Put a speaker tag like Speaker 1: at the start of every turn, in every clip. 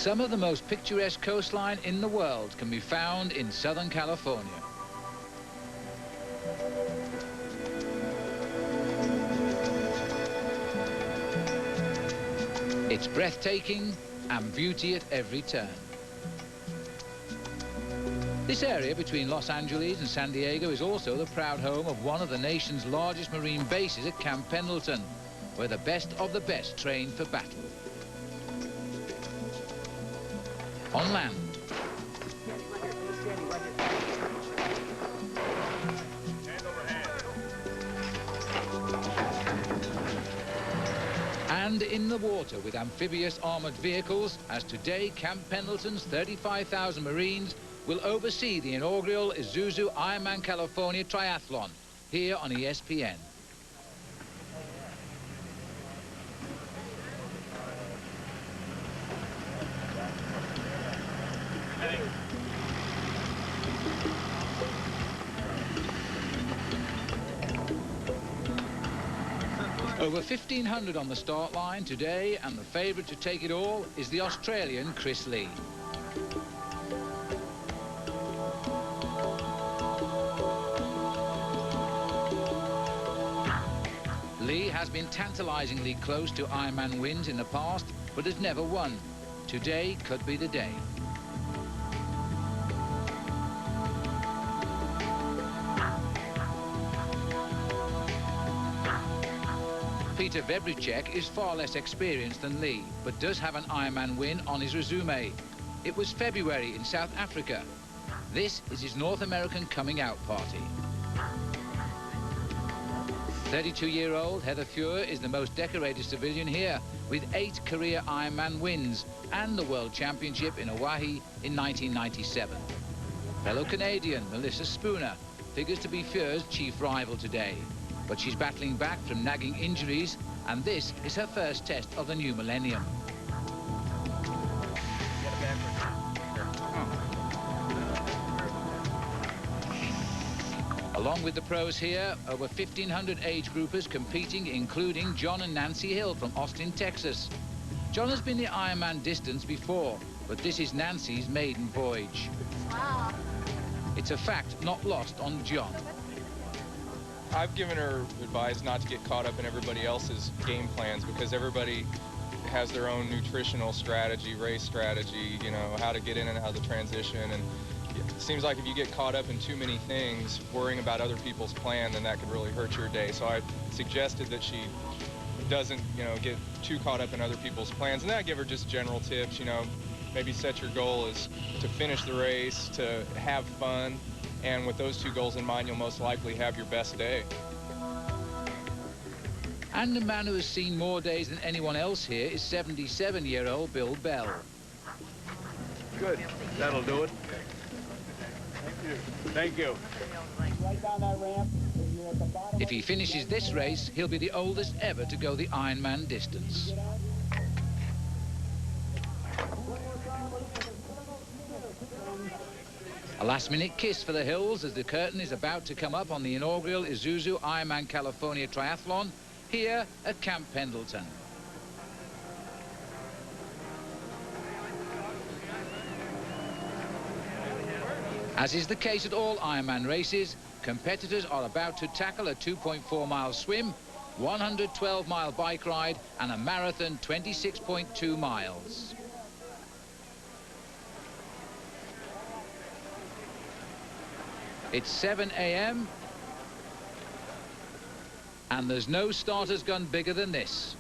Speaker 1: Some of the most picturesque coastline in the world can be found in Southern California. It's breathtaking and beauty at every turn. This area between Los Angeles and San Diego is also the proud home of one of the nation's largest marine bases at Camp Pendleton, where the best of the best train for battle. On land, and in the water with amphibious armored vehicles, as today Camp Pendleton's 35,000 Marines will oversee the inaugural Isuzu Ironman California Triathlon here on ESPN. Over 1,500 on the start line today, and the favourite to take it all is the Australian Chris Lee. Lee has been tantalisingly close to Ironman wins in the past, but has never won. Today could be the day. Peter Vebricek is far less experienced than Lee, but does have an Ironman win on his resume. It was February in South Africa. This is his North American coming out party. 32-year-old Heather Fuhr is the most decorated civilian here, with 8 career Ironman wins and the World Championship in Hawaii in 1997. Fellow Canadian Melissa Spooner figures to be Fuhr's chief rival today, but she's battling back from nagging injuries, and this is her first test of the new millennium. Along with the pros here, over 1,500 age groupers competing, including John and Nancy Hill from Austin, Texas. John has been the Ironman distance before, but this is Nancy's maiden voyage. Wow. It's a fact not lost on John.
Speaker 2: I've given her advice not to get caught up in everybody else's game plans, because everybody has their own nutritional strategy, race strategy, you know, how to get in and how to transition. And it seems like if you get caught up in too many things, worrying about other people's plan, then that could really hurt your day. So I suggested that she doesn't, you know, get too caught up in other people's plans. And then I give her just general tips, you know, maybe set your goal is to finish the race, to have fun. And with those 2 goals in mind, you'll most likely have your best day.
Speaker 1: And the man who has seen more days than anyone else here is 77-year-old Bill Bell.
Speaker 3: Good. That'll do it. Thank you.
Speaker 4: Right down that ramp.
Speaker 1: If he finishes this race, he'll be the oldest ever to go the Ironman distance. A last-minute kiss for the hills as the curtain is about to come up on the inaugural Isuzu Ironman California Triathlon here at Camp Pendleton. As is the case at all Ironman races, competitors are about to tackle a 2.4-mile swim, 112-mile bike ride, and a marathon 26.2 miles. It's 7 a.m. and there's no starter's gun bigger than this.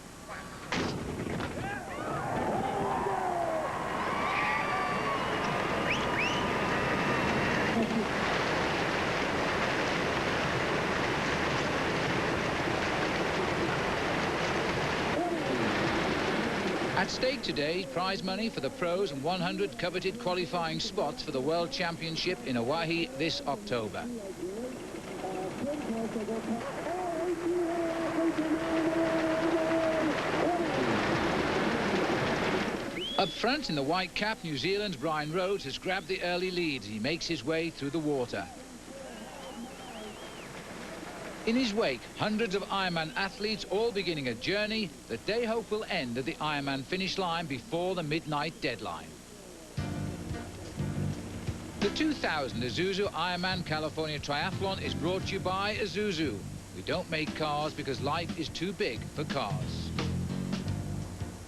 Speaker 1: At stake today, prize money for the pros and 100 coveted qualifying spots for the World Championship in Hawaii this October. Up front in the white cap, New Zealand's Brian Rhodes has grabbed the early lead as he makes his way through the water. In his wake, hundreds of Ironman athletes all beginning a journey that they hope will end at the Ironman finish line before the midnight deadline. The 2000 Isuzu Ironman California Triathlon is brought to you by Isuzu. We don't make cars because life is too big for cars.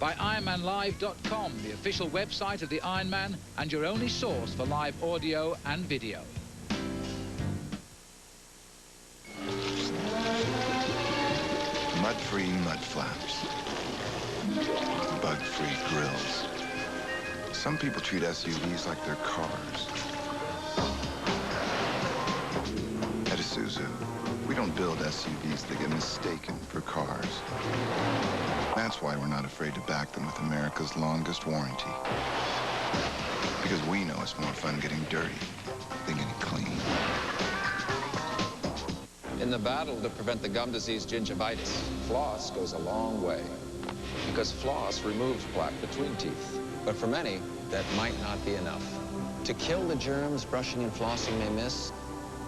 Speaker 1: By IronmanLive.com, the official website of the Ironman and your only source for live audio and video.
Speaker 5: Mud-free mud flaps. Bug-free grills. Some people treat SUVs like they're cars. At Isuzu, we don't build SUVs that get mistaken for cars. That's why we're not afraid to back them with America's longest warranty. Because we know it's more fun getting dirty than getting clean.
Speaker 6: In the battle to prevent the gum disease gingivitis, floss goes a long way. Because floss removes plaque between teeth. But for many, that might not be enough. To kill the germs brushing and flossing may miss,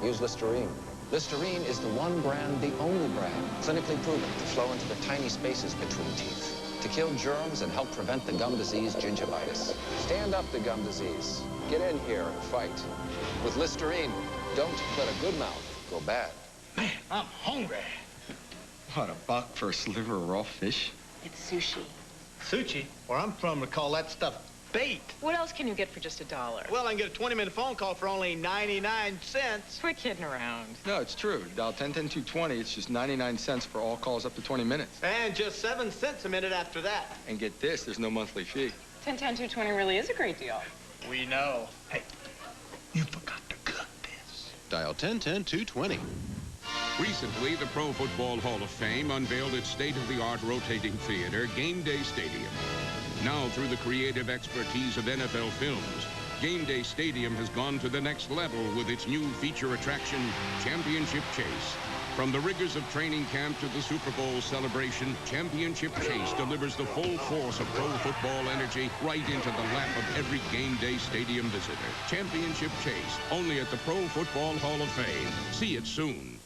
Speaker 6: use Listerine. Listerine is the one brand, the only brand, clinically proven to flow into the tiny spaces between teeth, to kill germs and help prevent the gum disease gingivitis. Stand up to gum disease. Get in here and fight. With Listerine, don't let a good mouth go bad.
Speaker 7: Man, I'm hungry. What, $1 for a sliver of raw fish?
Speaker 8: It's sushi.
Speaker 3: Sushi? Where I'm from, we call that stuff bait.
Speaker 8: What else can you get for just $1?
Speaker 3: Well, I can get a 20-minute phone call for only 99 cents.
Speaker 8: Quit kidding around.
Speaker 2: No, it's true. Dial 10-10-220. It's just 99 cents for all calls up to 20 minutes.
Speaker 3: And just 7 cents a minute after that.
Speaker 2: And get this, there's no monthly fee.
Speaker 8: 10-10-220 really is a great deal.
Speaker 3: We know. Hey, you forgot to cook this.
Speaker 9: Dial 10-10-220.
Speaker 10: Recently, the Pro Football Hall of Fame unveiled its state-of-the-art rotating theater, Game Day Stadium. Now, through the creative expertise of NFL Films, Game Day Stadium has gone to the next level with its new feature attraction, Championship Chase. From the rigors of training camp to the Super Bowl celebration, Championship Chase delivers the full force of pro football energy right into the lap of every Game Day Stadium visitor. Championship Chase, only at the Pro Football Hall of Fame. See it soon.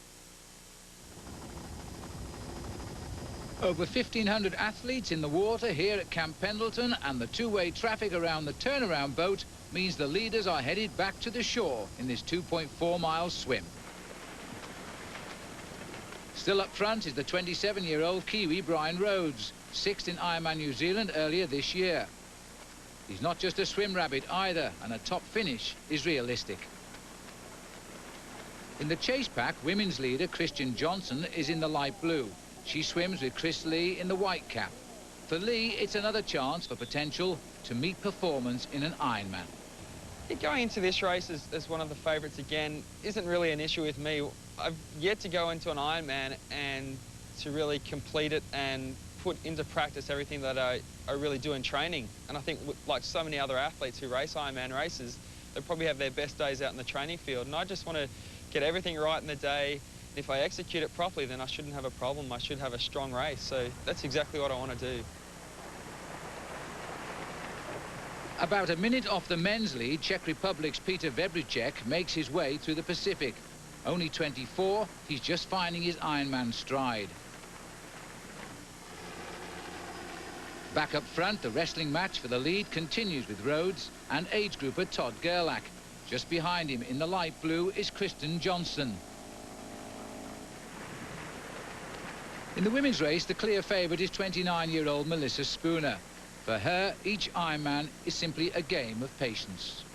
Speaker 1: Over 1,500 athletes in the water here at Camp Pendleton, and the two-way traffic around the turnaround boat means the leaders are headed back to the shore in this 2.4-mile swim. Still up front is the 27-year-old Kiwi Brian Rhodes, 6th in Ironman New Zealand earlier this year. He's not just a swim rabbit either, and a top finish is realistic. In the chase pack, women's leader Christian Johnson is in the light blue. She swims with Chris Lee in the white cap. For Lee, it's another chance for potential to meet performance in an Ironman.
Speaker 11: Going into this race as one of the favourites again isn't really an issue with me. I've yet to go into an Ironman and to really complete it and put into practice everything that I really do in training. And I think, like so many other athletes who race Ironman races, they probably have their best days out in the training field. And I just want to get everything right in the day. If I execute it properly, then I shouldn't have a problem. I should have a strong race. So that's exactly what I want to do.
Speaker 1: About a minute off the men's lead, Czech Republic's Peter Vebricek makes his way through the Pacific. Only 24, he's just finding his Ironman stride. Back up front, the wrestling match for the lead continues with Rhodes and age grouper Todd Gerlach. Just behind him in the light blue is Kristen Johnson. In the women's race, the clear favourite is 29-year-old Melissa Spooner. For her, each Ironman is simply a game of patience.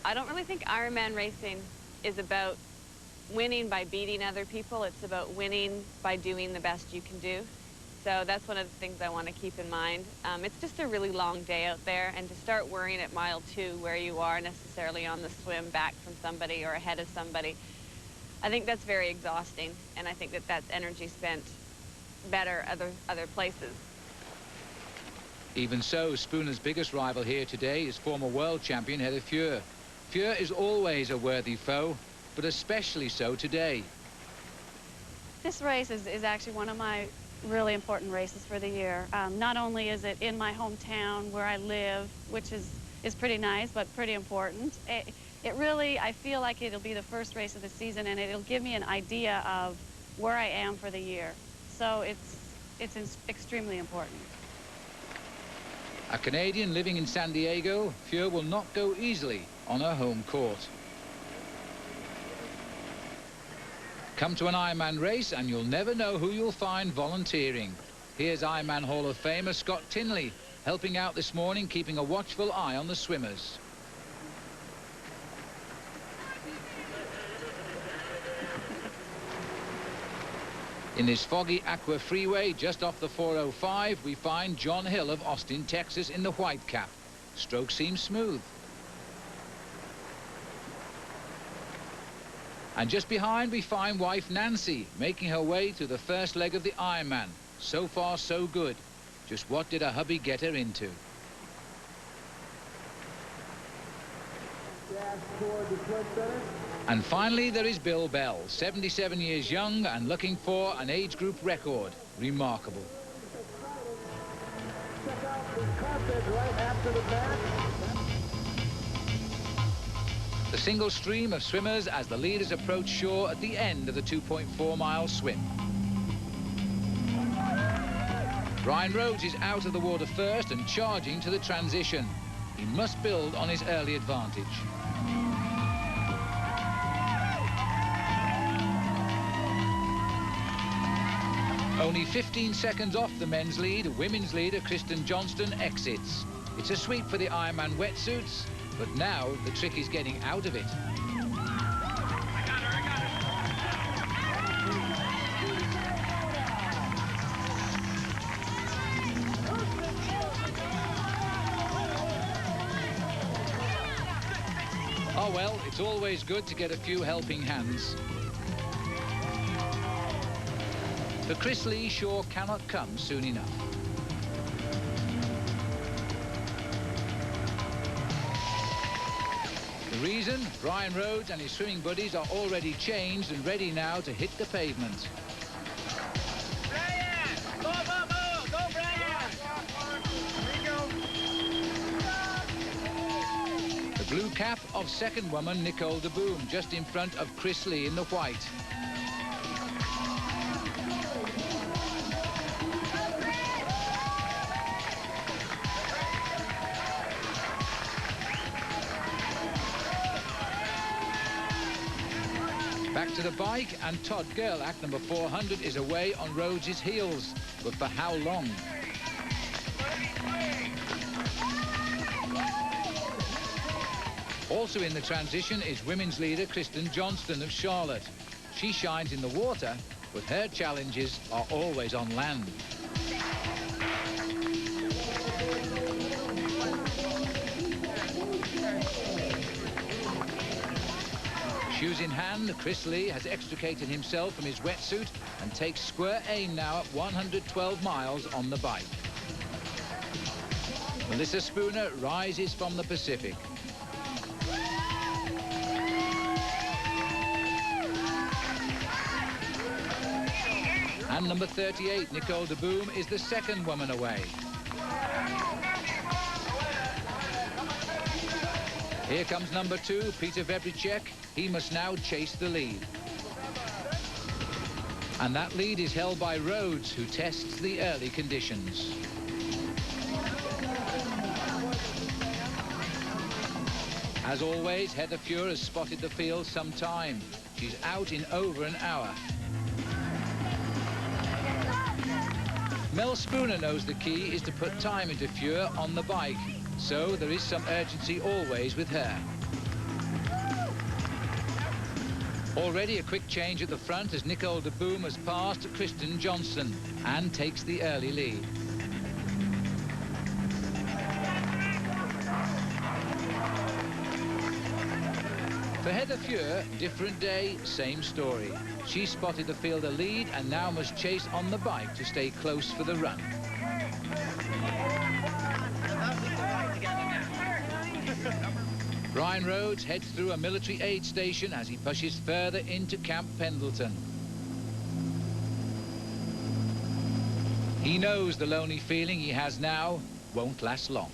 Speaker 12: I don't really think Ironman racing is about winning by beating other people. It's about winning by doing the best you can do. So that's one of the things I want to keep in mind. It's just a really long day out there, and to start worrying at mile 2 where you are necessarily on the swim back from somebody or ahead of somebody, I think that's very exhausting, and I think that that's energy spent better other places.
Speaker 1: Even so, Spooner's biggest rival here today is former world champion Heather Fuhr. Fuhr is always a worthy foe, but especially so today.
Speaker 13: This race is actually one of my really important races for the year. Not only is it in my hometown where I live, which is pretty nice, but pretty important. It really, I feel like it'll be the first race of the season, and it'll give me an idea of where I am for the year. So it's extremely important.
Speaker 1: A Canadian living in San Diego, Fuhr will not go easily on her home court. Come to an Ironman race and you'll never know who you'll find volunteering. Here's Ironman Hall of Famer Scott Tinley helping out this morning, keeping a watchful eye on the swimmers. In this foggy Aqua Freeway just off the 405, we find John Hill of Austin, Texas in the white cap. Stroke seems smooth. And just behind we find wife Nancy making her way through the first leg of the Ironman. So far so good. Just what did her hubby get her into? And finally there is Bill Bell, 77 years young and looking for an age group record. Remarkable.
Speaker 4: Check out the carpet right after the back.
Speaker 1: The single stream of swimmers as the leaders approach shore at the end of the 2.4-mile swim. Brian Rhodes is out of the water first and charging to the transition. He must build on his early advantage. Only 15 seconds off the men's lead, women's leader Kristen Johnston exits. It's a sweep for the Ironman wetsuits, but now the trick is getting out of it. Oh well, it's always good to get a few helping hands. For Chris Lee, shore cannot come soon enough. The reason? Brian Rhodes and his swimming buddies are already changed and ready now to hit the pavement.
Speaker 4: Brian! Go, go, go! Go, Brian! Here you go.
Speaker 1: The blue cap of second woman Nicole de Boom just in front of Chris Lee in the white. Back to the bike, and Todd Gerlach, number 400, is away on Rhodes' heels. But for how long? Also in the transition is women's leader Kristen Johnston of Charlotte. She shines in the water, but her challenges are always on land. Shoes in hand, Chris Lee has extricated himself from his wetsuit and takes square aim now at 112 miles on the bike. Melissa Spooner rises from the Pacific. And number 38, Nicole de Boom, is the second woman away. Here comes number 2, Peter Vebricek. He must now chase the lead. And that lead is held by Rhodes, who tests the early conditions. As always, Heather Fuhr has spotted the field some time. She's out in over an hour. Mel Spooner knows the key is to put time into Fuhr on the bike, so there is some urgency always with her. Already a quick change at the front as Nicole de Boom has passed Kristen Johnston and takes the early lead. For Heather Fuhr, different day, same story. She spotted the fielder lead and now must chase on the bike to stay close for the run. Brian Rhodes heads through a military aid station as he pushes further into Camp Pendleton. He knows the lonely feeling he has now won't last long.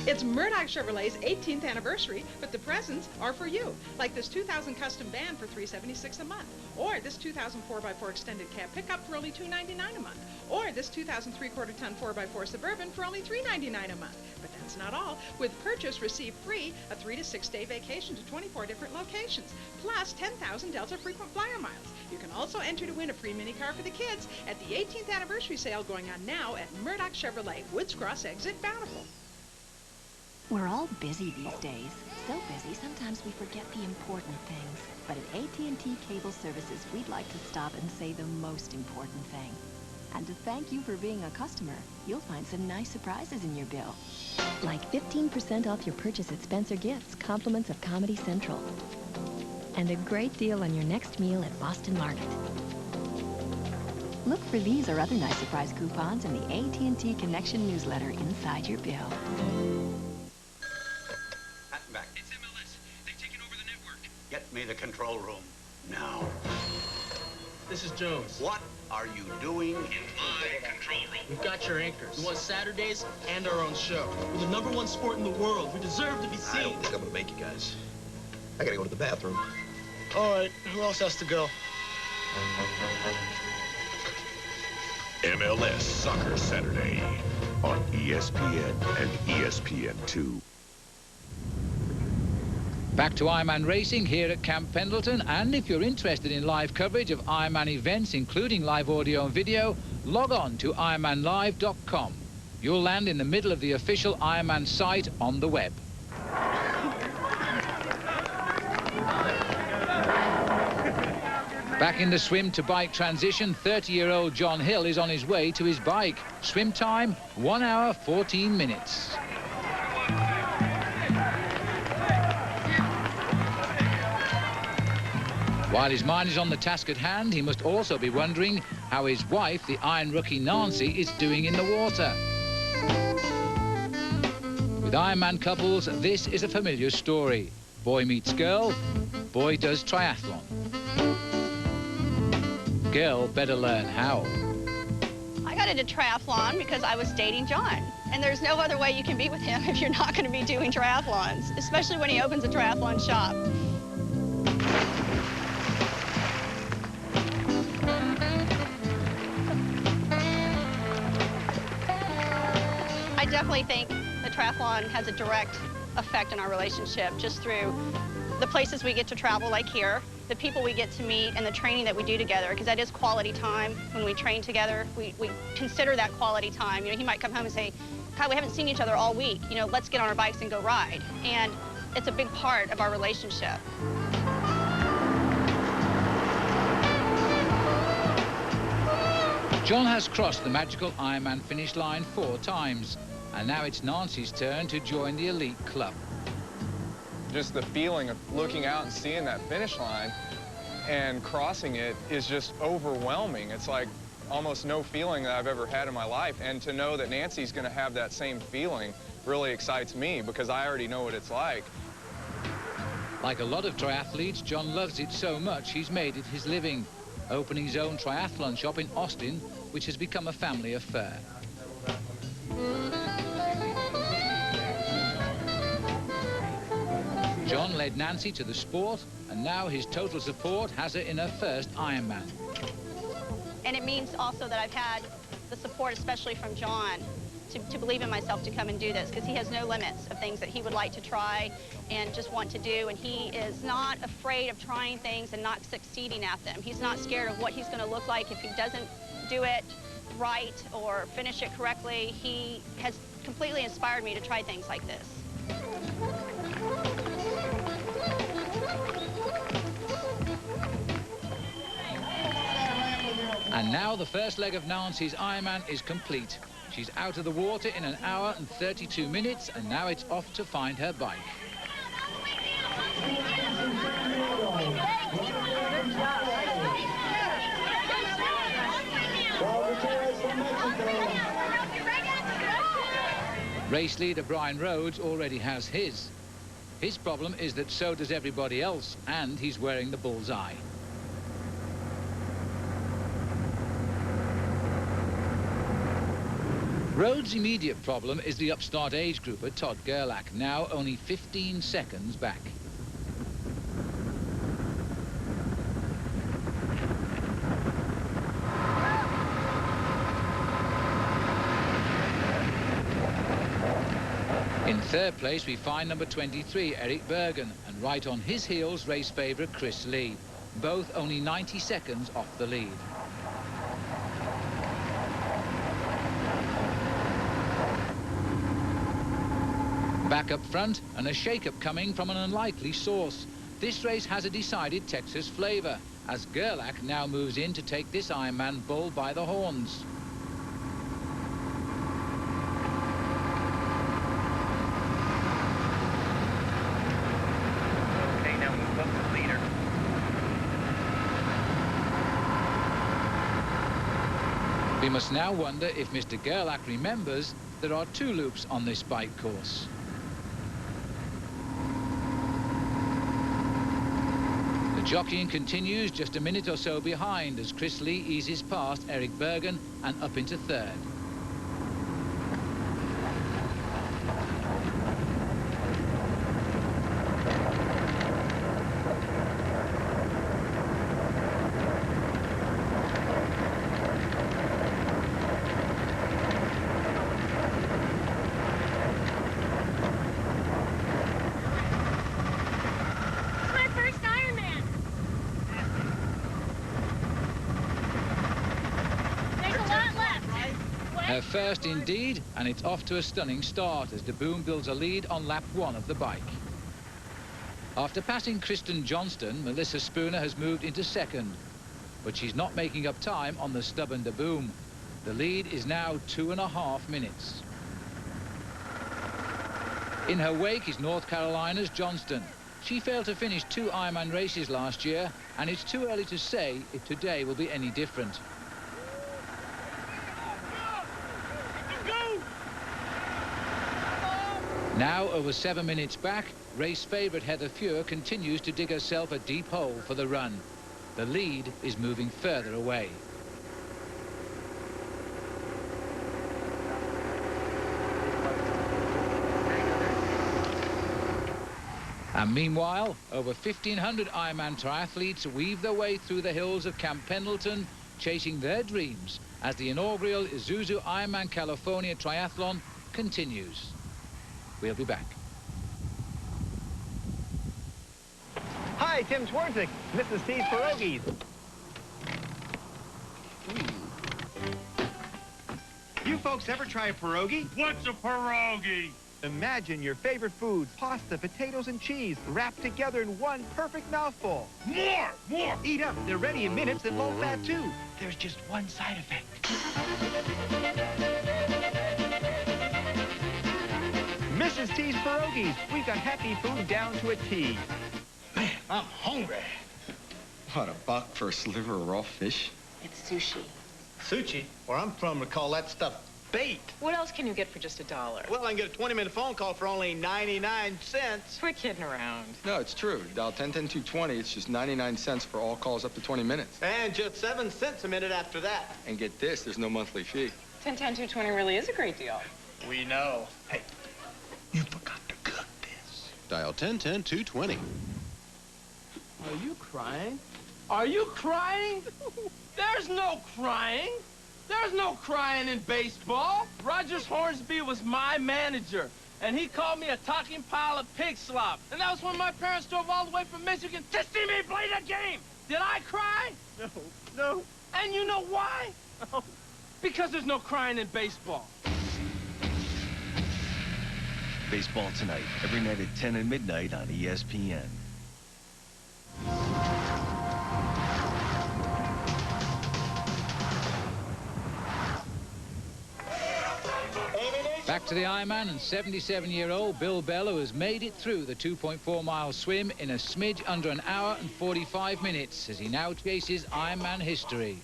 Speaker 14: It's Murdoch Chevrolet's 18th anniversary, but the presents are for you. Like this 2000 custom van for $376 a month. Or this 2000 4x4 extended cab pickup for only $299 a month. Or this 2000 3/4-ton 4x4 Suburban for only $399 a month. But that's not all. With purchase, receive free a 3 to 6 day vacation to 24 different locations, plus 10,000 Delta frequent flyer miles. You can also enter to win a free mini car for the kids at the 18th anniversary sale going on now at Murdoch Chevrolet, Woods Cross Exit, Bountiful.
Speaker 15: We're all busy these days. So busy, sometimes we forget the important things. But at AT&T Cable Services, we'd like to stop and say the most important thing. And to thank you for being a customer, you'll find some nice surprises in your bill. Like 15% off your purchase at Spencer Gifts, compliments of Comedy Central. And a great deal on your next meal at Boston Market. Look for these or other nice surprise coupons in the AT&T Connection newsletter inside your bill.
Speaker 16: Back. It's MLS. They've taken over the network. Get me the control room now.
Speaker 17: This is Jones.
Speaker 16: What are you doing in my control room?
Speaker 17: We've got your anchors. We want Saturdays and our own show. We're the #1 sport in the world. We deserve to be seen.
Speaker 18: I don't think I'm gonna make you guys. I gotta go to the bathroom.
Speaker 17: All right, who else has to go?
Speaker 19: MLS Soccer Saturday on ESPN and ESPN2.
Speaker 1: Back to Ironman Racing here at Camp Pendleton, and if you're interested in live coverage of Ironman events, including live audio and video, log on to ironmanlive.com. You'll land in the middle of the official Ironman site on the web. Back in the swim to bike transition, 30-year-old John Hill is on his way to his bike. Swim time, 1 hour, 14 minutes. While his mind is on the task at hand, he must also be wondering how his wife, the Iron rookie Nancy, is doing in the water. With Ironman couples, this is a familiar story. Boy meets girl, boy does triathlon. Girl better learn how.
Speaker 20: I got into triathlon because I was dating John. And there's no other way you can be with him if you're not going to be doing triathlons, especially when he opens a triathlon shop. I definitely think the triathlon has a direct effect on our relationship just through the places we get to travel, like here, the people we get to meet, and the training that we do together, because that is quality time when we train together. We consider that quality time. You know, he might come home and say, God, we haven't seen each other all week. You know, let's get on our bikes and go ride. And it's a big part of our relationship.
Speaker 1: John has crossed the magical Ironman finish line 4 times, and now it's Nancy's turn to join the elite club.
Speaker 2: Just the feeling of looking out and seeing that finish line and crossing it is just overwhelming. It's like almost no feeling that I've ever had in my life. And to know that Nancy's going to have that same feeling really excites me because I already know what it's like.
Speaker 1: Like a lot of triathletes, John loves it so much he's made it his living, opening his own triathlon shop in Austin, which has become a family affair. John led Nancy to the sport, and now his total support has her in her first Ironman.
Speaker 20: And it means also that I've had the support, especially from John, to believe in myself to come and do this, because he has no limits of things that he would like to try and just want to do, and he is not afraid of trying things and not succeeding at them. He's not scared of what he's going to look like if he doesn't do it right or finish it correctly. He has completely inspired me to try things like this.
Speaker 1: And now the first leg of Nancy's Ironman is complete. She's out of the water in 1 hour and 32 minutes, and now it's off to find her bike. Race leader Brian Rhodes already has his. His problem is that so does everybody else, and he's wearing the bullseye. Rhodes' immediate problem is the upstart age grouper Todd Gerlach, now only 15 seconds back. In third place, we find number 23, Eric Bergen, and right on his heels, race favourite Chris Lee, both only 90 seconds off the lead. Back up front, and a shake-up coming from an unlikely source. This race has a decided Texas flavour, as Gerlach now moves in to take this Ironman bull by the horns. We must now wonder if Mr. Gerlach remembers there are 2 loops on this bike course. The jockeying continues just a minute or so behind as Chris Lee eases past Eric Bergen and up into third. Her first indeed, and it's off to a stunning start as De Boom builds a lead on lap 1 of the bike. After passing Kristen Johnston, Melissa Spooner has moved into second, but she's not making up time on the stubborn De Boom. The lead is now 2.5 minutes. In her wake is North Carolina's Johnston. She failed to finish 2 Ironman races last year, and it's too early to say if today will be any different. Now over 7 minutes back, race favourite Heather Fuhr continues to dig herself a deep hole for the run. The lead is moving further away. And meanwhile, over 1,500 Ironman triathletes weave their way through the hills of Camp Pendleton, chasing their dreams as the inaugural Isuzu Ironman California Triathlon continues. We'll be back.
Speaker 21: Hi, Tim Twardzik, Mrs. T's Pierogies. You folks ever try a pierogi?
Speaker 22: What's a pierogi?
Speaker 21: Imagine your favorite foods, pasta, potatoes, and cheese, wrapped together in one perfect mouthful.
Speaker 22: More! More!
Speaker 21: Eat up. They're ready in minutes and low fat, too. There's just one side effect. Mrs. T's Pierogies. We've got happy food down to a T.
Speaker 3: Man, I'm hungry.
Speaker 7: What, a buck for a sliver of raw fish?
Speaker 8: It's sushi.
Speaker 3: Sushi? Where I'm from, we call that stuff bait.
Speaker 8: What else can you get for just $1?
Speaker 3: Well, I can get a 20-minute phone call for only 99 cents.
Speaker 8: Quit kidding around.
Speaker 2: No, it's true. Dial 10-10-220. It's just 99 cents for all calls up to 20 minutes.
Speaker 3: And just 7 cents a minute after that.
Speaker 2: And get this, there's no monthly fee.
Speaker 8: 10-10-220 really is a great deal.
Speaker 3: We know. Hey, you forgot to cook this.
Speaker 9: Dial 10-10-220.
Speaker 17: Are you crying? Are you crying? There's no crying. There's no crying in baseball. Rogers Hornsby was my manager, and he called me a talking pile of pig slop. And that was when my parents drove all the way from Michigan to see me play the game. Did I cry? No, no. And you know why? No. Because there's no crying in baseball.
Speaker 23: Baseball Tonight, every night at 10 and midnight on ESPN.
Speaker 1: Back to the Ironman, and 77-year-old Bill Bello has made it through the 2.4-mile swim in a smidge under an hour and 45 minutes as he now chases Ironman history.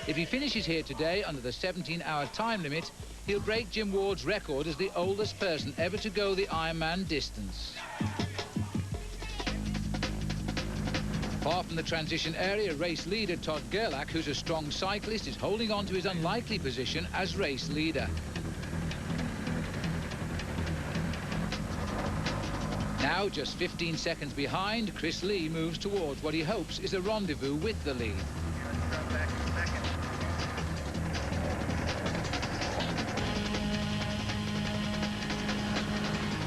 Speaker 1: If he finishes here today under the 17-hour time limit, he'll break Jim Ward's record as the oldest person ever to go the Ironman distance. Far from the transition area, race leader Todd Gerlach, who's a strong cyclist, is holding on to his unlikely position as race leader. Now, just 15 seconds behind, Chris Lee moves towards what he hopes is a rendezvous with the lead.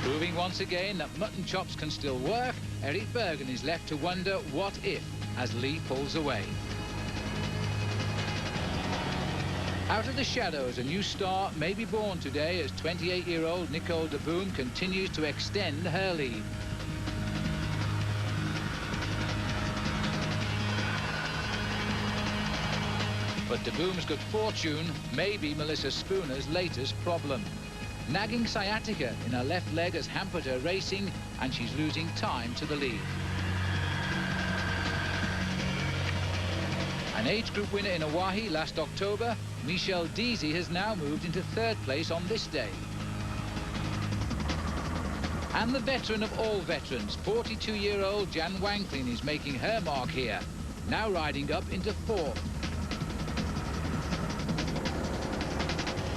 Speaker 1: Proving once again that mutton chops can still work, Eric Bergen is left to wonder what if as Lee pulls away. Out of the shadows, a new star may be born today as 28-year-old Nicole de Boom continues to extend her lead. But de Boom's good fortune may be Melissa Spooner's latest problem. Nagging sciatica in her left leg has hampered her racing, and she's losing time to the lead. An age group winner in Oahe last October, Michelle Deasy has now moved into third place on this day. And the veteran of all veterans, 42-year-old Jan Wanklin, is making her mark here, now riding up into fourth.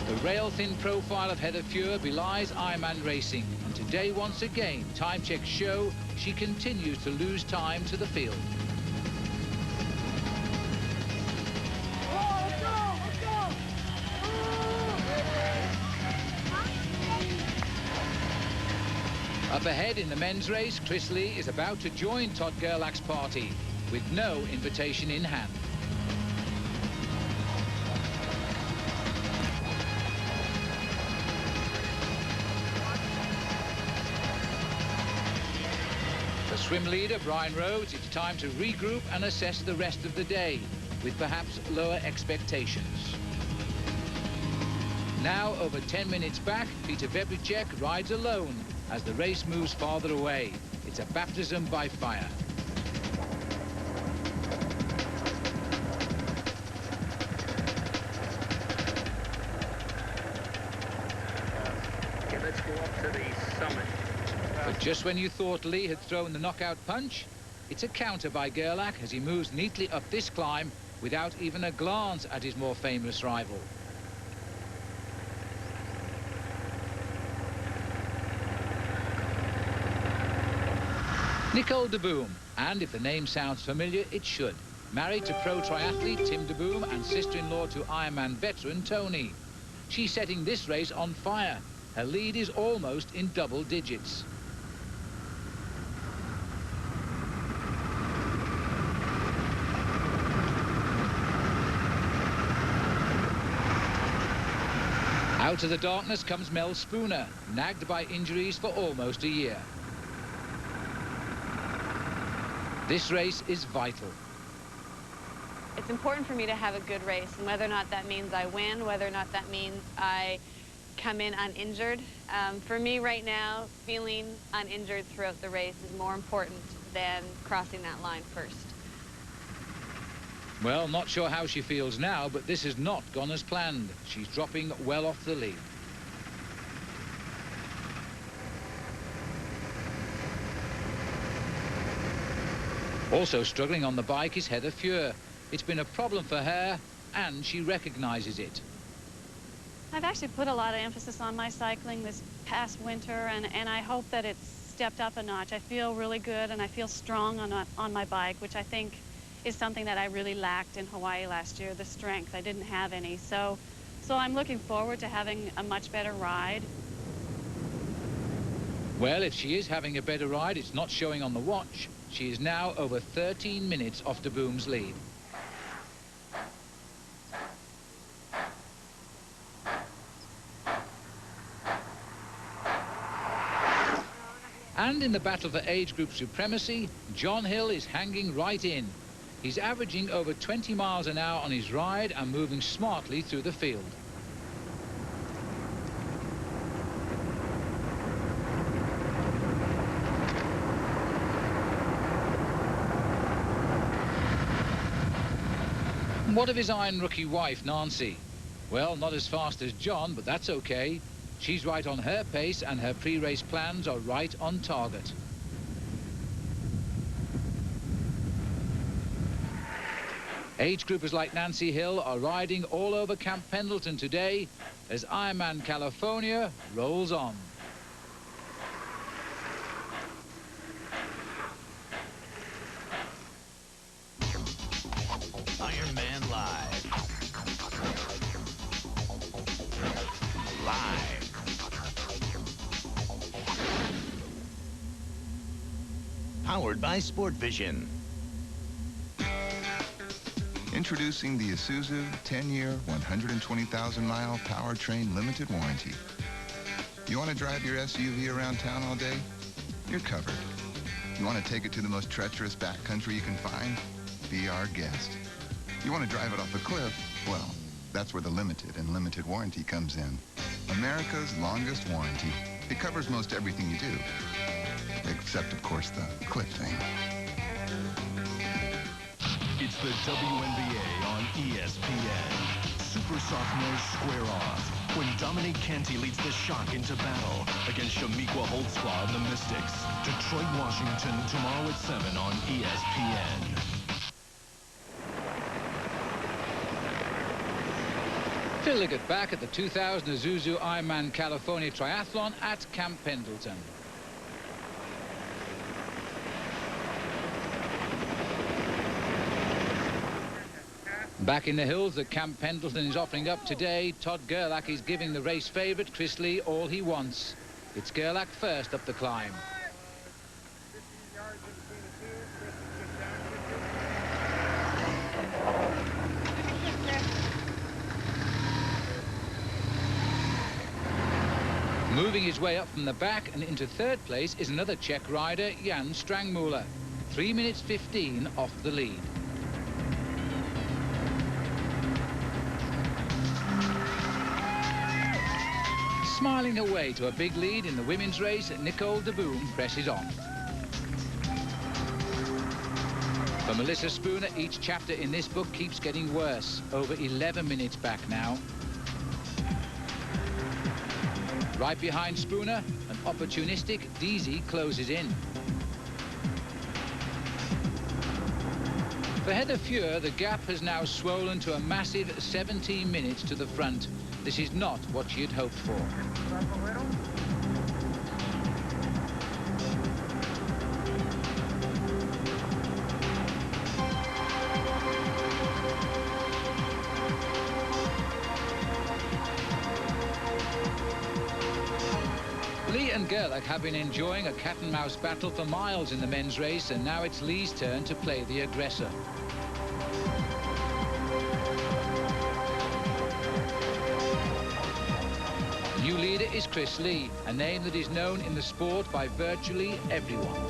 Speaker 1: The rail-thin profile of Heather Fuhr belies Ironman racing, and today once again time checks show she continues to lose time to the field. Up ahead in the men's race, Chris Lee is about to join Todd Gerlach's party with no invitation in hand. For swim leader Brian Rhodes, it's time to regroup and assess the rest of the day with perhaps lower expectations. Now, over 10 minutes back, Peter Veblicek rides alone as the race moves farther away. It's a baptism by fire.
Speaker 4: Okay, let's go up to the summit.
Speaker 1: But just when you thought Lee had thrown the knockout punch, it's a counter by Gerlach as he moves neatly up this climb without even a glance at his more famous rival. Nicole de Boom, and if the name sounds familiar, it should. Married to pro triathlete Tim de Boom and sister-in-law to Ironman veteran Tony. She's setting this race on fire. Her lead is almost in double digits. Out of the darkness comes Mel Spooner, nagged by injuries for almost a year. This race is vital.
Speaker 12: It's important for me to have a good race, and whether or not that means I win, whether or not that means I come in uninjured. For me right now, feeling uninjured throughout the race is more important than crossing that line first.
Speaker 1: Well, not sure how she feels now, but this has not gone as planned. She's dropping well off the lead. Also struggling on the bike is Heather Fuhr. It's been a problem for her, and she recognizes it.
Speaker 13: I've actually put a lot of emphasis on my cycling this past winter, and I hope that it's stepped up a notch. I feel really good, and I feel strong on my bike, which I think is something that I really lacked in Hawaii last year, the strength. I didn't have any. So I'm looking forward to having a much better ride.
Speaker 1: Well, if she is having a better ride, it's not showing on the watch. She is now over 13 minutes off de Boom's lead. And in the battle for age group supremacy, John Hill is hanging right in. He's averaging over 20 miles an hour on his ride and moving smartly through the field. What of his iron rookie wife, Nancy? Well, not as fast as John, but that's okay. She's right on her pace, and her pre-race plans are right on target. Age groupers like Nancy Hill are riding all over Camp Pendleton today as Ironman California rolls on.
Speaker 5: Live. Live. Powered by Sport Vision.
Speaker 6: Introducing the Isuzu 10-year, 120,000-mile powertrain limited warranty. You want to drive your SUV around town all day? You're covered. You want to take it to the most treacherous backcountry you can find? Be our guest. You want to drive it off a cliff? Well, that's where the limited and limited warranty comes in. America's longest warranty. It covers most everything you do. Except, of course, the cliff thing.
Speaker 5: It's the WNBA on ESPN. Super Sophomores square off when Dominique Canty leads the Shock into battle against Shamiqua Holtzclaw and the Mystics. Detroit, Washington, tomorrow at 7 on ESPN.
Speaker 1: Phil Liggett back at the 2000 Isuzu Ironman California Triathlon at Camp Pendleton. Back in the hills that Camp Pendleton is offering up today, Todd Gerlach is giving the race favourite Chris Lee all he wants. It's Gerlach first up the climb. Moving his way up from the back and into third place is another Czech rider, Jan Strangmuller. 3 minutes 15 off the lead. Smiling away to a big lead in the women's race, Nicole de Boom presses on. For Melissa Spooner, each chapter in this book keeps getting worse. Over 11 minutes back now. Right behind Spooner, an opportunistic DZ closes in. For Heather Fuhr, the gap has now swollen to a massive 17 minutes to the front. This is not what she had hoped for. Lee and Gerlach have been enjoying a cat-and-mouse battle for miles in the men's race, and now it's Lee's turn to play the aggressor. New leader is Chris Lee, a name that is known in the sport by virtually everyone.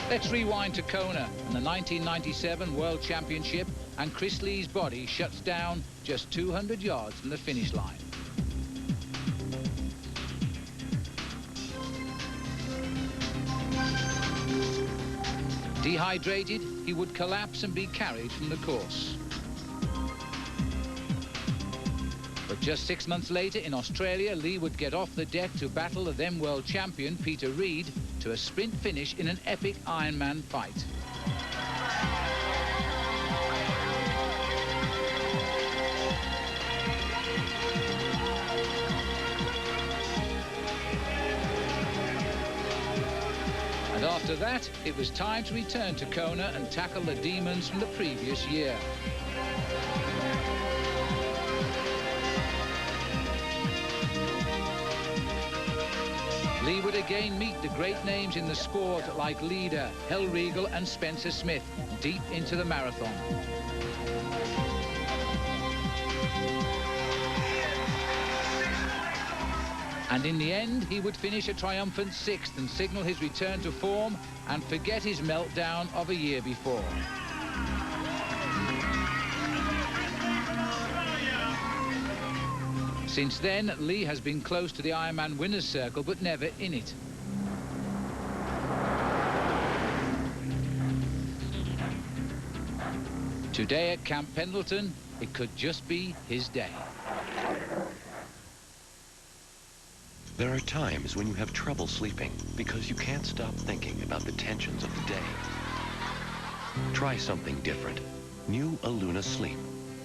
Speaker 1: Let's rewind to Kona and the 1997 World Championship, and Chris Lee's body shuts down just 200 yards from the finish line. Dehydrated, he would collapse and be carried from the course. But just 6 months later in Australia, Lee would get off the deck to battle the then world champion Peter Reid to a sprint finish in an epic Ironman fight. And after that, it was time to return to Kona and tackle the demons from the previous year. Lee would again meet the great names in the sport like Leader, Hellriegel and Spencer Smith deep into the marathon. And in the end, he would finish a triumphant 6th and signal his return to form and forget his meltdown of a year before. Since then, Lee has been close to the Ironman winner's circle, but never in it. Today at Camp Pendleton, it could just be his day.
Speaker 23: There are times when you have trouble sleeping because you can't stop thinking about the tensions of the day. Try something different. New Aluna Sleep,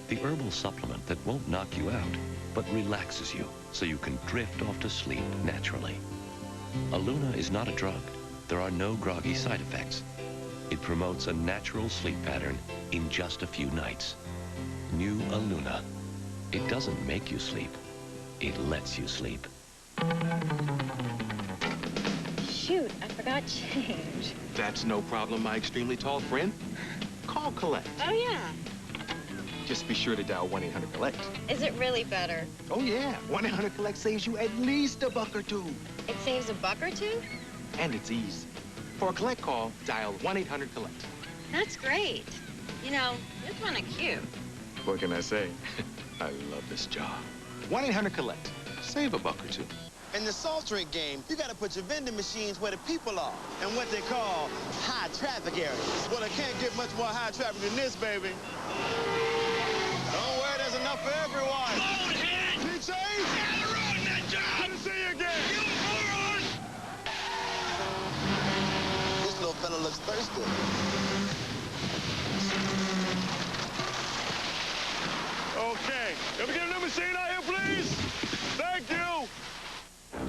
Speaker 23: the herbal supplement that won't knock you out, but relaxes you so you can drift off to sleep naturally. Aluna is not a drug. there are no groggy side effects. It promotes a natural sleep pattern in just a few nights. New Aluna. It doesn't make you sleep. It lets you sleep.
Speaker 8: Shoot, I forgot change.
Speaker 18: That's no problem, my extremely tall friend. Call Collect.
Speaker 8: Oh, yeah.
Speaker 18: Just be sure to dial 1-800-COLLECT.
Speaker 8: Is it really better?
Speaker 18: Oh, yeah. 1-800-COLLECT saves you at least $1 or $2.
Speaker 8: It saves $1 or $2?
Speaker 18: And it's easy. For a collect call, dial 1-800-COLLECT.
Speaker 8: That's great. You know, you're kind of cute.
Speaker 18: What can I say? I love this job. 1-800-COLLECT. Save $1 or $2.
Speaker 10: In the soft drink game, you gotta put your vending machines where the people are, and what they call high traffic areas. Well, it can't get much more high traffic than this, baby. Don't worry, there's enough for everyone.
Speaker 22: Bonehead!
Speaker 10: PJ!
Speaker 22: Down the road, Ninja!
Speaker 10: Good to see you again!
Speaker 22: You moron!
Speaker 10: This little fella looks thirsty.
Speaker 22: Okay, can we get a new machine out here, please? Thank you!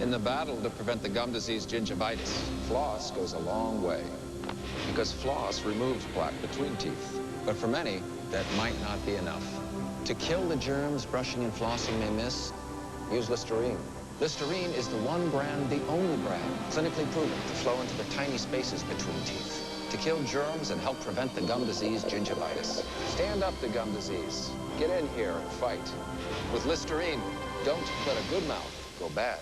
Speaker 11: In the battle to prevent the gum disease gingivitis, floss goes a long way. Because floss removes plaque between teeth. But for many, that might not be enough. To kill the germs brushing and flossing may miss, use Listerine. Listerine is the one brand, the only brand, clinically proven to flow into the tiny spaces between teeth. To kill germs and help prevent the gum disease gingivitis. Stand up to gum disease. Get in here and fight. With Listerine, don't let a good mouth go bad.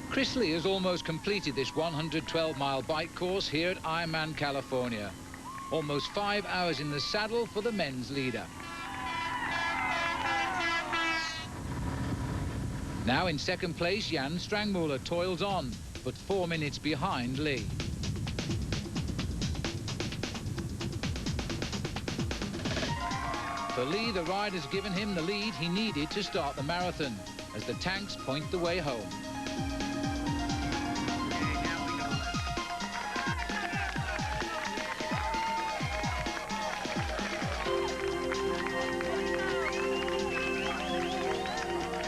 Speaker 1: Chris Lee has almost completed this 112-mile bike course here at Ironman California. Almost 5 hours in the saddle for the men's leader. Now in second place, Jan Strangmuller toils on, but 4 minutes behind Lee. For Lee, the ride has given him the lead he needed to start the marathon, as the tanks point the way home.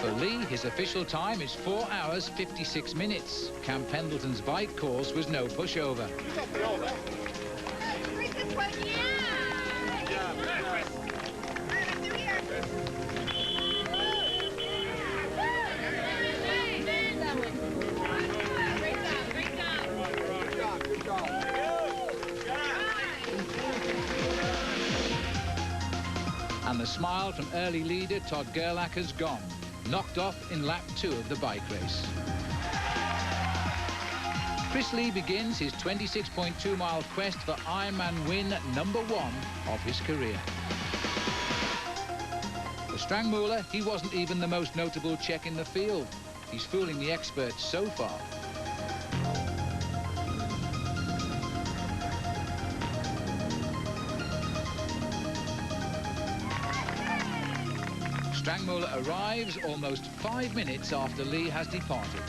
Speaker 1: For Lee, his official time is 4 hours, 56 minutes. Camp Pendleton's bike course was no pushover. And the smile from early leader Todd Gerlach has gone. Knocked off in lap 2 of the bike race. Chris Lee begins his 26.2-mile quest for Ironman win #1 of his career. For Strangmuller, he wasn't even the most notable Czech in the field. He's fooling the experts so far. Strangmuller arrives almost 5 minutes after Lee has departed.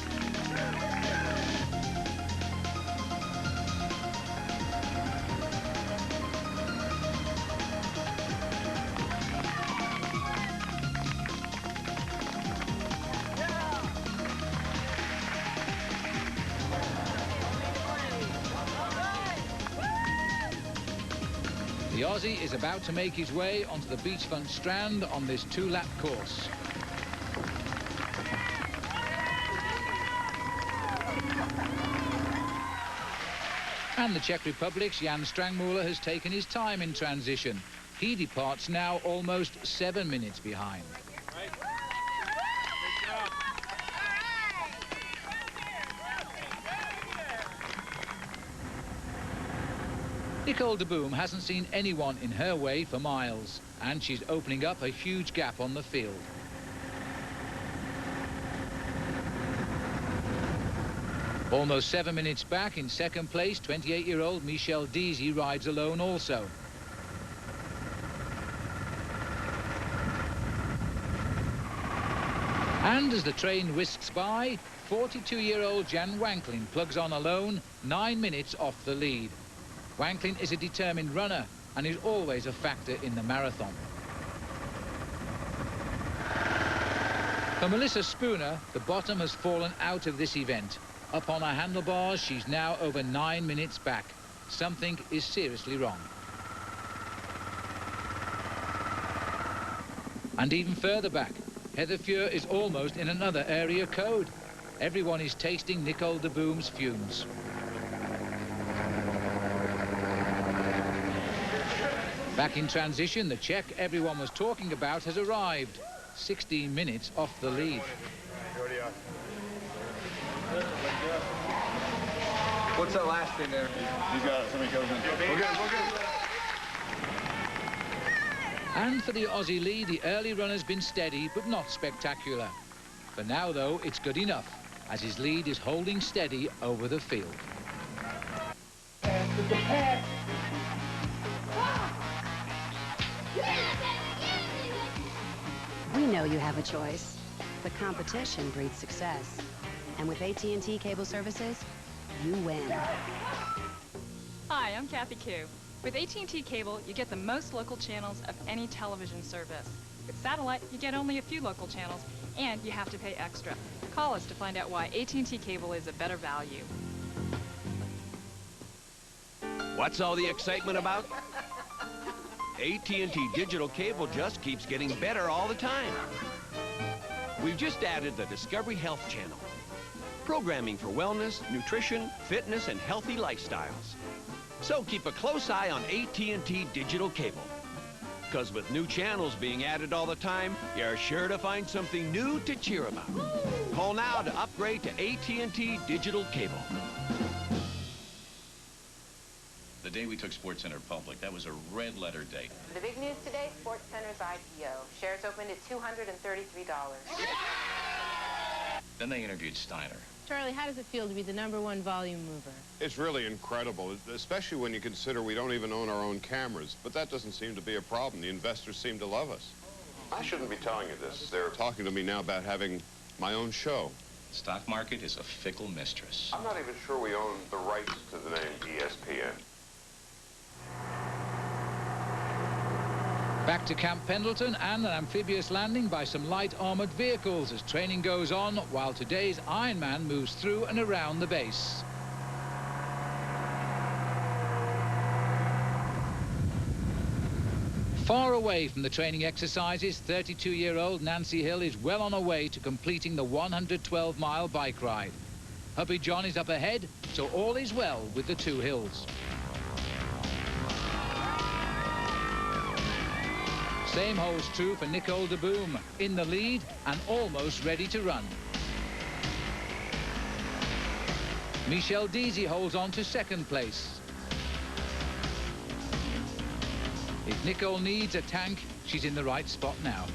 Speaker 1: The Aussie is about to make his way onto the beachfront strand on this 2-lap course. And the Czech Republic's Jan Strangmuller has taken his time in transition. He departs now almost 7 minutes behind. Nicole de Boom hasn't seen anyone in her way for miles, and she's opening up a huge gap on the field. Almost 7 minutes back in second place, 28-year-old Michel Deasy rides alone also. And as the train whisks by, 42-year-old Jan Wanklin plugs on alone, 9 minutes off the lead. Wanklin is a determined runner and is always a factor in the marathon. For Melissa Spooner, the bottom has fallen out of this event. Up on her handlebars, she's now over 9 minutes back. Something is seriously wrong. And even further back, Heather Fuhr is almost in another area code. Everyone is tasting Nicole de Boom's fumes. Back in transition, the Czech everyone was talking about has arrived. 16 minutes off the lead.
Speaker 14: What's that last thing there?
Speaker 22: He's got it. Somebody goes in. We're good. We're good.
Speaker 1: And for the Aussie lead, the early run has been steady, but not spectacular. For now, though, it's good enough, as his lead is holding steady over the field.
Speaker 15: We know you have a choice, but competition breeds success. And with AT&T Cable Services, you win.
Speaker 16: Hi, I'm Kathy Q. With AT&T Cable, you get the most local channels of any television service. With satellite, you get only a few local channels, and you have to pay extra. Call us to find out why AT&T Cable is a better value.
Speaker 24: What's all the excitement about? AT&T Digital Cable just keeps getting better all the time. We've just added the Discovery Health channel. Programming for wellness, nutrition, fitness, and healthy lifestyles. So keep a close eye on AT&T Digital Cable. Because with new channels being added all the time, you're sure to find something new to cheer about. Call now to upgrade to AT&T Digital Cable.
Speaker 25: The day we took SportsCenter public, that was a red letter day.
Speaker 26: The big news today, SportsCenter's IPO. Shares opened at $233.
Speaker 25: Then they interviewed Steiner.
Speaker 27: Charlie, how does it feel to be the #1 volume mover?
Speaker 28: It's really incredible, especially when you consider we don't even own our own cameras. But that doesn't seem to be a problem. The investors seem to love us. I shouldn't be telling you this. They're talking to me now about having my own show.
Speaker 25: The stock market is a fickle mistress.
Speaker 28: I'm not even sure we own the rights to the name ESPN.
Speaker 1: Back to Camp Pendleton and an amphibious landing by some light armored vehicles as training goes on while today's Ironman moves through and around the base. Far away from the training exercises, 32-year-old Nancy Hill is well on her way to completing the 112-mile bike ride. Hubby John is up ahead, so all is well with the two hills. Same holds true for Nicole de Boom, in the lead and almost ready to run. Michelle Deasy holds on to second place. If Nicole needs a tank, she's in the right spot now.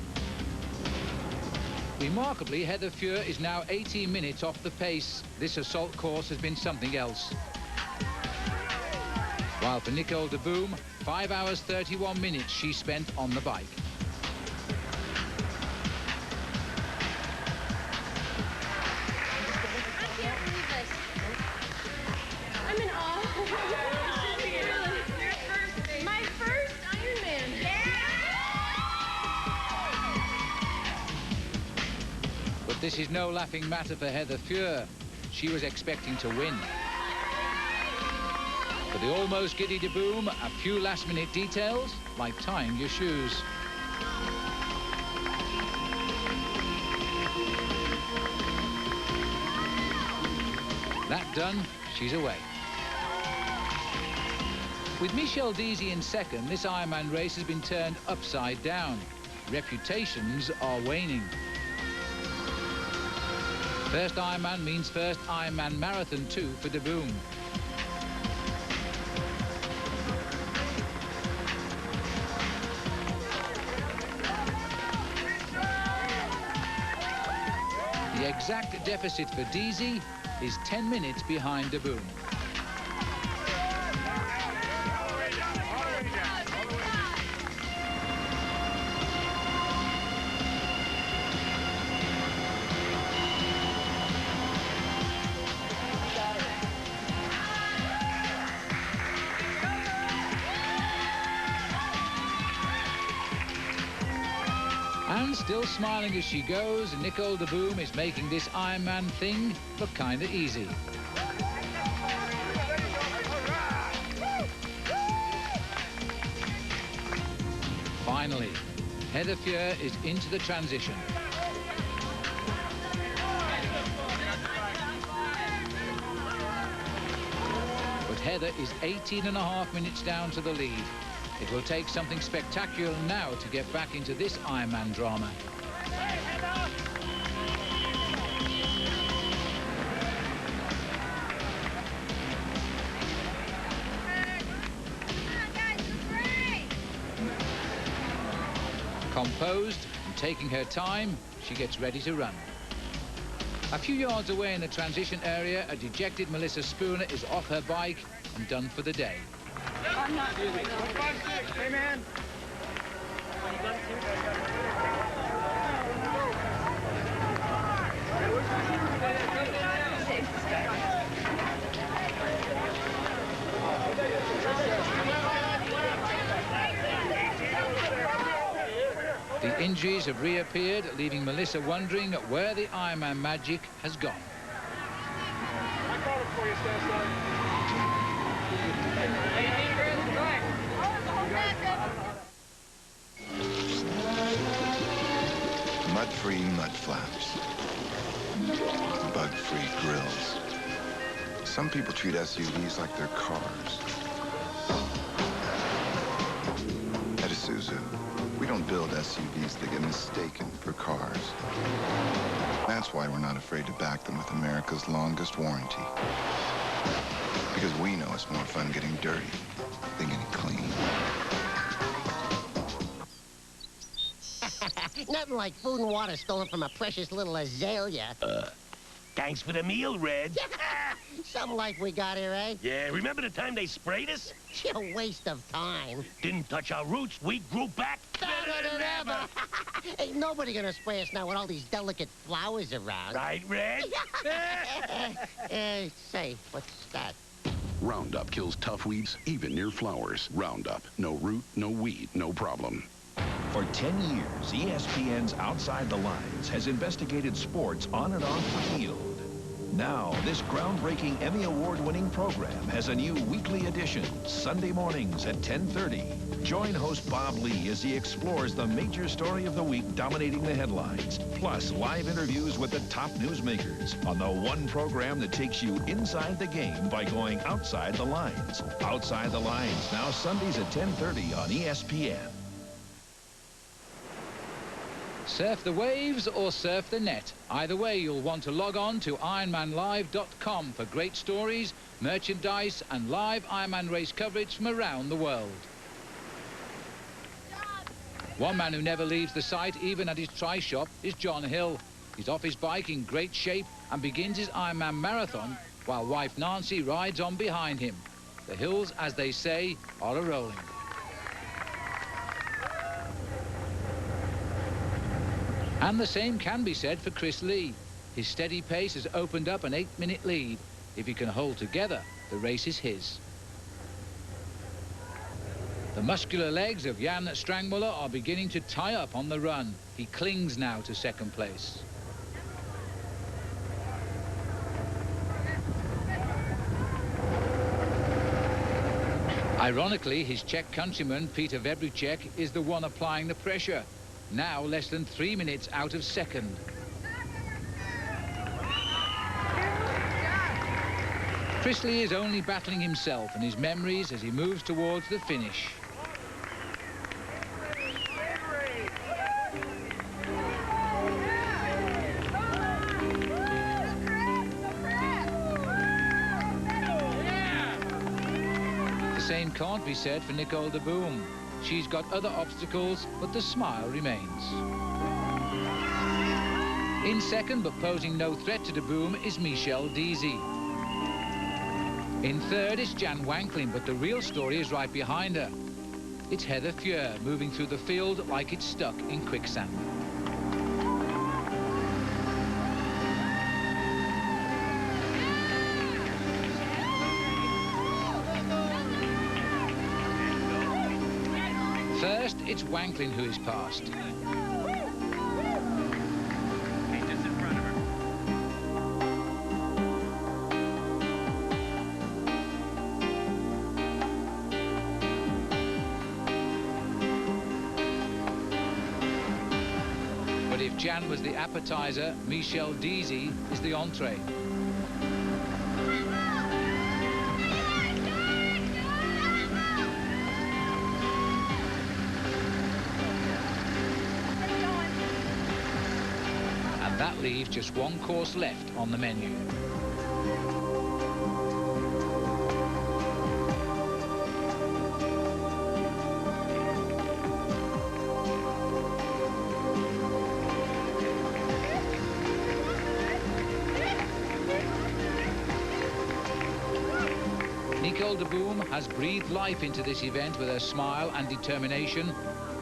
Speaker 1: Remarkably, Heather Fuhr is now 18 minutes off the pace. This assault course has been something else. While for Nicole de Boom, 5 hours 31 minutes she spent on the bike.
Speaker 27: I can't believe this. I'm in awe. My first Ironman.
Speaker 1: But this is no laughing matter for Heather Fuhr. She was expecting to win. For the almost giddy de Boom, a few last-minute details, like tying your shoes. That done, she's away. With Michelle Deasy in second, this Ironman race has been turned upside down. Reputations are waning. First Ironman means first Ironman marathon too for de Boom. The exact deficit for Deasy is 10 minutes behind de Boom. And still smiling as she goes, Nicole de Boom is making this Ironman thing look kind of easy. Finally, Heather Fuhr is into the transition. But Heather is 18.5 minutes down to the lead. It will take something spectacular now to get back into this Ironman drama. Composed and taking her time, she gets ready to run. A few yards away in the transition area, a dejected Melissa Spooner is off her bike and done for the day.
Speaker 27: I'm not doing it. 156, hey man.
Speaker 1: The injuries have reappeared, leaving Melissa wondering where the Ironman magic has gone.
Speaker 27: I called it for you, Stan.
Speaker 6: Mud-free mud flaps. Bug-free grills. Some people treat SUVs like they're cars. At Isuzu, we don't build SUVs that get mistaken for cars. That's why we're not afraid to back them with America's longest warranty. Because we know it's more fun getting dirty than getting clean.
Speaker 2: Nothing like food and water stolen from a precious little azalea.
Speaker 3: Thanks for the meal, Red.
Speaker 2: Some life we got here, eh?
Speaker 3: Yeah, remember the time they sprayed us?
Speaker 2: A waste of time.
Speaker 3: Didn't touch our roots. We grew back
Speaker 2: Better than ever. Ain't nobody gonna spray us now with all these delicate flowers around.
Speaker 3: Right, Red?
Speaker 2: Say, what's that?
Speaker 7: Roundup kills tough weeds, even near flowers. Roundup. No root, no weed, no problem.
Speaker 9: For 10 years, ESPN's Outside the Lines has investigated sports on and off the field. Now, this groundbreaking Emmy Award-winning program has a new weekly edition, Sunday mornings at 10:30. Join host Bob Lee as he explores the major story of the week dominating the headlines, plus live interviews with the top newsmakers on the one program that takes you inside the game by going outside the lines. Outside the Lines, now Sundays at 10:30 on ESPN.
Speaker 1: Surf the waves or surf the net. Either way, you'll want to log on to IronmanLive.com for great stories, merchandise and live Ironman race coverage from around the world. One man who never leaves the site, even at his tri-shop, is John Hill. He's off his bike in great shape and begins his Ironman marathon while wife Nancy rides on behind him. The hills, as they say, are a-rolling. And the same can be said for Chris Lee. His steady pace has opened up an 8-minute lead. If he can hold together, the race is his. The muscular legs of Jan Strangmuller are beginning to tie up on the run. He clings now to second place. Ironically, his Czech countryman Peter Vebrucek is the one applying the pressure. Now less than 3 minutes out of second. Chris Lee is only battling himself and his memories as he moves towards the finish. The same can't be said for Nicole de Boom. She's got other obstacles, but the smile remains. In second, but posing no threat to de Boom, is Michelle Deasy. In third is Jan Wanklin, but the real story is right behind her. It's Heather Fuhr moving through the field like it's stuck in quicksand. First, it's Wanklin who is passed. Jan was the appetizer, Michel Deasy is the entree. And that leaves just one course left on the menu. Nicole de Boom has breathed life into this event with her smile and determination,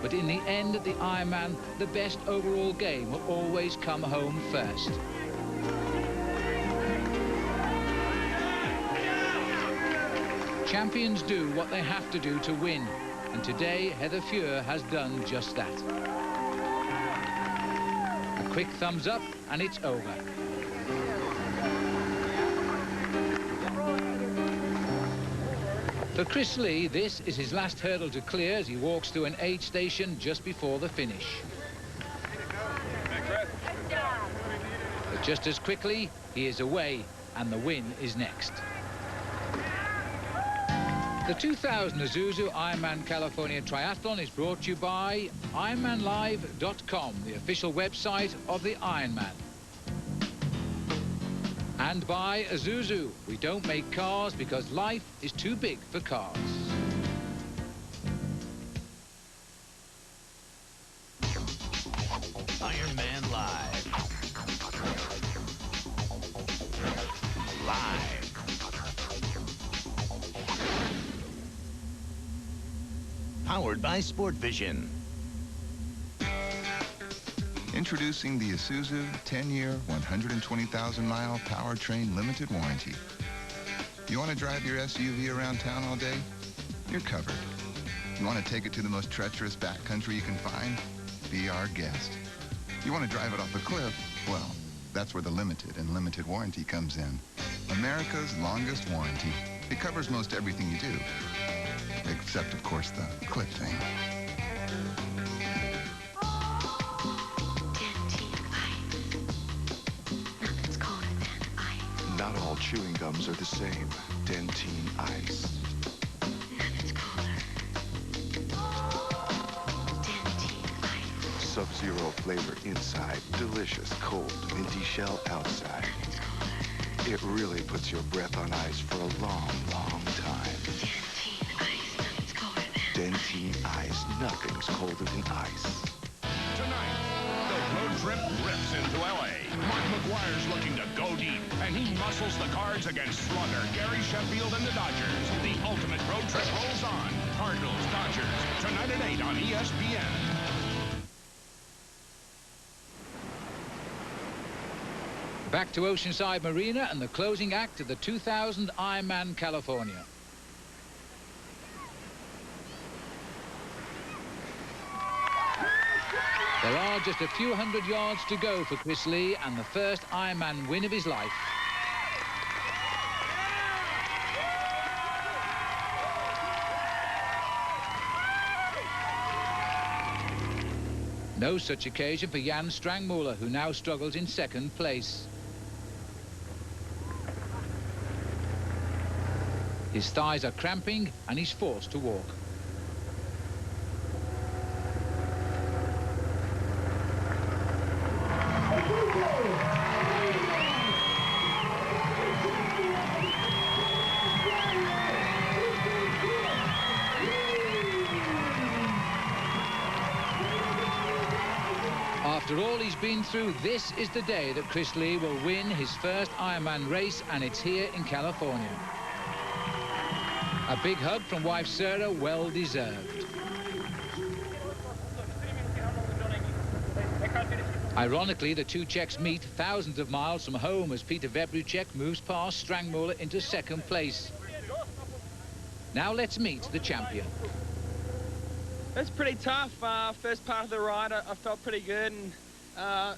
Speaker 1: but in the end at the Ironman, the best overall game will always come home first. Champions do what they have to do to win, and today Heather Fuhr has done just that. A quick thumbs up and it's over. For Chris Lee, this is his last hurdle to clear as he walks through an aid station just before the finish. But just as quickly, he is away and the win is next. The 2000 Isuzu Ironman California Triathlon is brought to you by IronmanLive.com, the official website of the Ironman. And by Isuzu. We don't make cars because life is too big for cars.
Speaker 4: Ironman Live. Live. Powered by Sport Vision.
Speaker 6: Introducing the Isuzu 10-year, 120,000-mile powertrain limited warranty. You want to drive your SUV around town all day? You're covered. You want to take it to the most treacherous backcountry you can find? Be our guest. You want to drive it off a cliff? Well, that's where the limited and limited warranty comes in. America's longest warranty. It covers most everything you do. Except, of course, the cliff thing.
Speaker 5: Not all chewing gums are the same. Dentine Ice.
Speaker 27: Nothing's cooler. Dentine Ice.
Speaker 5: Sub-Zero flavor inside. Delicious, cold, minty shell outside.
Speaker 27: Nothing's cooler.
Speaker 5: It really puts your breath on ice for a long, long time.
Speaker 27: Dentine Ice. Nothing's colder than
Speaker 5: Dentine Ice. Nothing's colder than ice.
Speaker 9: Tonight, the road trip rips into L.A. Mark McGuire's looking to go deep, and he muscles the cards against slugger Gary Sheffield and the Dodgers. The ultimate road trip rolls on. Cardinals, Dodgers, tonight at 8 on ESPN.
Speaker 1: Back to Oceanside Marina and the closing act of the 2000 Ironman California. There are just a few hundred yards to go for Chris Lee and the first Ironman win of his life. No such occasion for Jan Strangmuller, who now struggles in second place. His thighs are cramping and he's forced to walk. After all he's been through, this is the day that Chris Lee will win his first Ironman race, and it's here in California. A big hug from wife Sarah, well deserved. Ironically, the two Czechs meet thousands of miles from home as Peter Webruchek moves past Strangmuller into second place. Now let's meet the champion.
Speaker 12: It's pretty tough. First part of the ride, I felt pretty good, and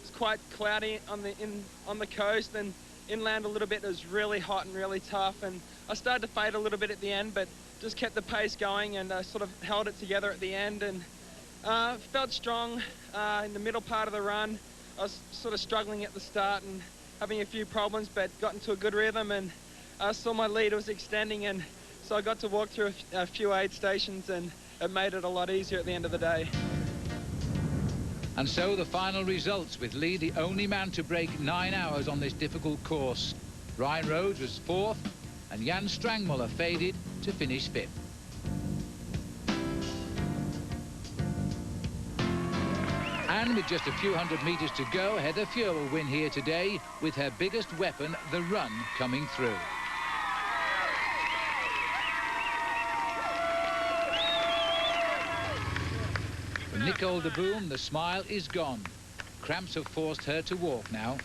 Speaker 12: it's quite cloudy on the coast, and inland a little bit. It was really hot and really tough, and I started to fade a little bit at the end, but just kept the pace going and sort of held it together at the end, and felt strong in the middle part of the run. I was sort of struggling at the start and having a few problems, but got into a good rhythm, and I saw my lead was extending, and so I got to walk through a few aid stations, and it made it a lot easier at the end of the day.
Speaker 1: And so the final results, with Lee the only man to break 9 hours on this difficult course. Ryan Rhodes was 4th, and Jan Strangmuller faded to finish 5th. And with just a few hundred meters to go, Heather Fuhr will win here today, with her biggest weapon, the run, coming through. For Nicole de Boom, the smile is gone. Cramps have forced her to walk now.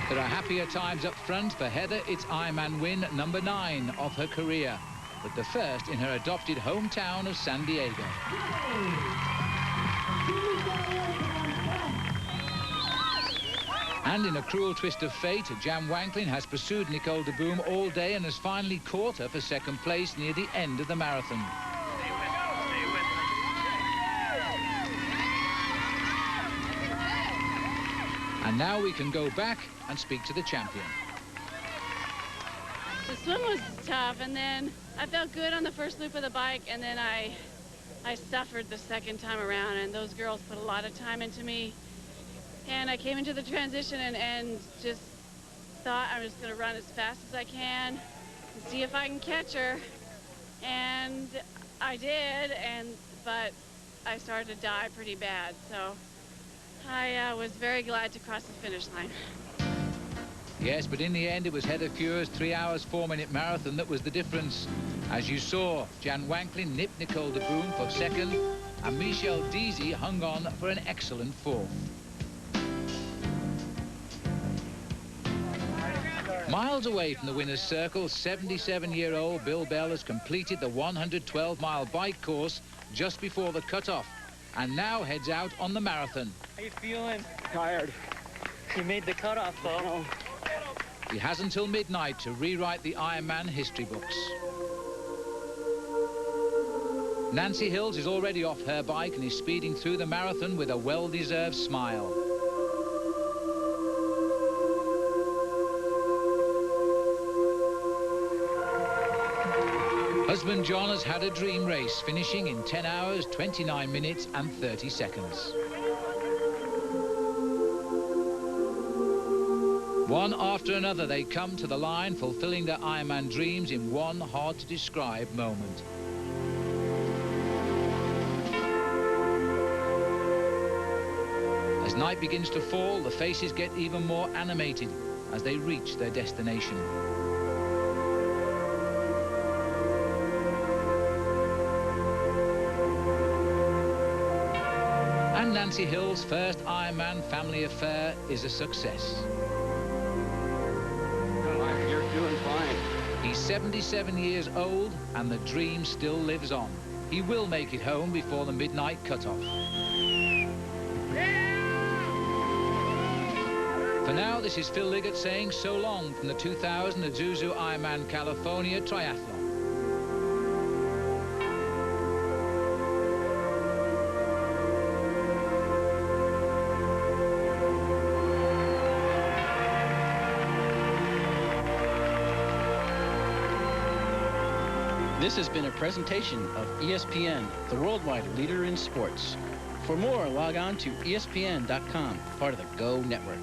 Speaker 1: There are happier times up front. For Heather, it's Ironman win number 9 of her career, but the first in her adopted hometown of San Diego. And in a cruel twist of fate, Jan Wanklin has pursued Nicole de Boom all day and has finally caught her for 2nd place near the end of the marathon. And now we can go back and speak to the champion.
Speaker 8: The swim was tough, and then I felt good on the first loop of the bike, and then I suffered the 2nd time around, and those girls put a lot of time into me. And I came into the transition and just thought I'm just going to run as fast as I can and see if I can catch her. And I did, but I started to die pretty bad, so I was very glad to cross the finish line.
Speaker 1: Yes, but in the end, it was Heather Fuhr's 3 hours, 4-minute marathon that was the difference. As you saw, Jan Wanklin nipped Nicole de Boom for 2nd, and Michelle Deasy hung on for an excellent 4th. Miles away from the winner's circle, 77-year-old Bill Bell has completed the 112-mile bike course just before the cutoff, and now heads out on the marathon.
Speaker 13: How you feeling? Tired. You made the cutoff, though.
Speaker 1: He has until midnight to rewrite the Ironman history books. Nancy Hills is already off her bike and is speeding through the marathon with a well-deserved smile. Husband John has had a dream race, finishing in 10 hours, 29 minutes and 30 seconds. One after another, they come to the line, fulfilling their Ironman dreams in one hard-to-describe moment. As night begins to fall, the faces get even more animated as they reach their destination. And Nancy Hill's first Ironman family affair is a success.
Speaker 13: You're doing fine.
Speaker 1: He's 77 years old, and the dream still lives on. He will make it home before the midnight cutoff. For now, this is Phil Liggett saying so long from the 2000 Isuzu Ironman California Triathlon.
Speaker 17: This has been a presentation of ESPN, the worldwide leader in sports. For more, log on to ESPN.com, part of the Go Network.